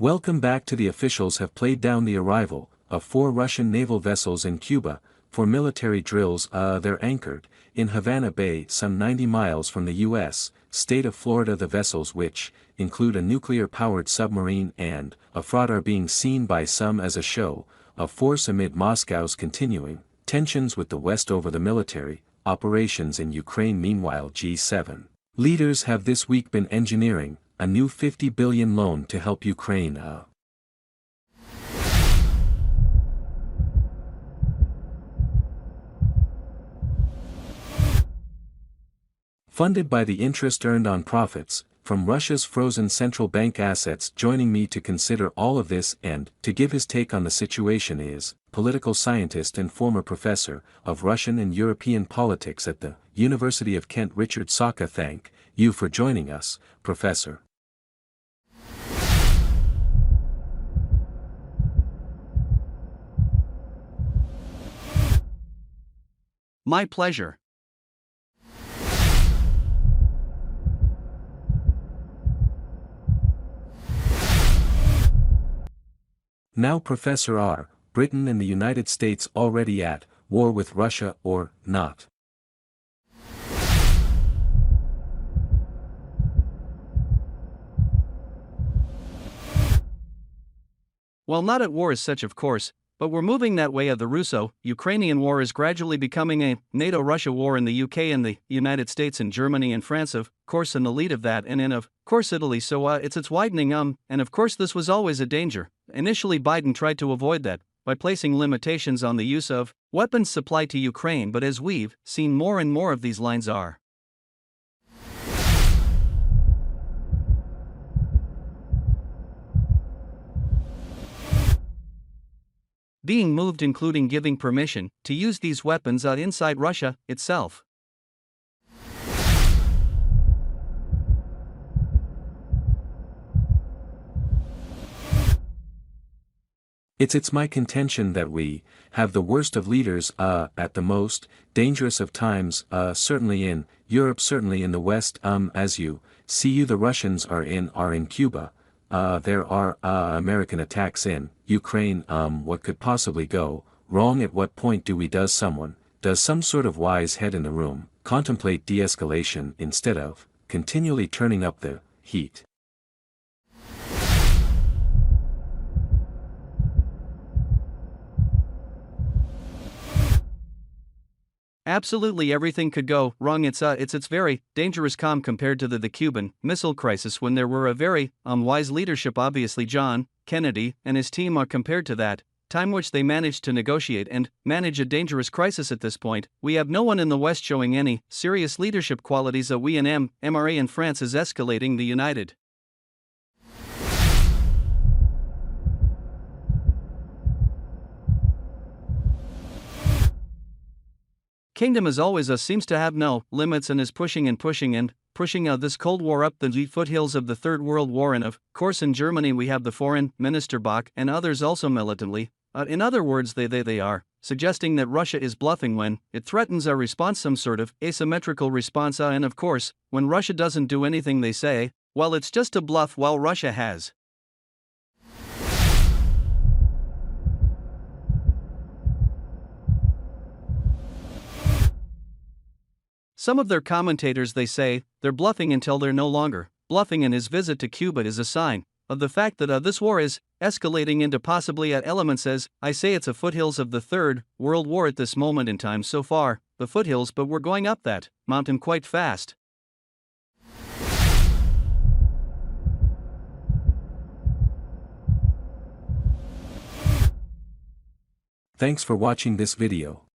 Welcome back to the officials have played down the arrival of 4 Russian naval vessels in Cuba for military drills. They're anchored in Havana Bay, some 90 miles from the U.S. state of Florida. The vessels, which include a nuclear-powered submarine and a fraud, are being seen by some as a show of force amid Moscow's continuing tensions with the West over the military operations in Ukraine. Meanwhile, G7 leaders have this week been engineering a new $50 billion loan to help Ukraine. Funded by the interest earned on profits from Russia's frozen central bank assets. Joining me to consider all of this and to give his take on the situation is political scientist and former professor of Russian and European politics at the University of Kent, Richard Saka. Thank you for joining us, Professor. My pleasure. Now, Professor, are Britain and the United States already at war with Russia or not? Well, not at war as such, of course, but we're moving that way. The Russo-Ukrainian war is gradually becoming a NATO-Russia war in the UK and the United States and Germany and France, of course, in the lead of that, and in, of course, Italy. So it's widening, and of course this was always a danger. Initially Biden tried to avoid that by placing limitations on the use of weapons supply to Ukraine, but as we've seen, more and more of these lines are being moved, including giving permission to use these weapons inside Russia itself. It's my contention that we have the worst of leaders at the most dangerous of times, certainly in Europe, certainly in the West. As you see, the Russians are in Cuba. There are American attacks in Ukraine. What could possibly go wrong? At what point does some sort of wise head in the room contemplate de-escalation instead of continually turning up the heat? Absolutely, everything could go wrong. It's very dangerous compared to the Cuban Missile Crisis, when there were a very wise leadership, obviously John Kennedy and his team, are compared to that time which they managed to negotiate and manage a dangerous crisis. At this point, we have no one in the West showing any serious leadership qualities. We and MRA in France is escalating the United Kingdom as always seems to have no limits and is pushing this Cold War up the foothills of the Third World War. And of course in Germany we have the foreign minister Bach and others also militantly. In other words, they are suggesting that Russia is bluffing when it threatens a response, some sort of asymmetrical response. And of course, when Russia doesn't do anything, they say, well, it's just a bluff, while Russia has some of their commentators, they say, they're bluffing until they're no longer bluffing, and his visit to Cuba is a sign of the fact that this war is escalating into possibly elements, as I say, it's a foothills of the Third World War at this moment in time. So far, the foothills, but we're going up that mountain quite fast. Thanks for watching this video.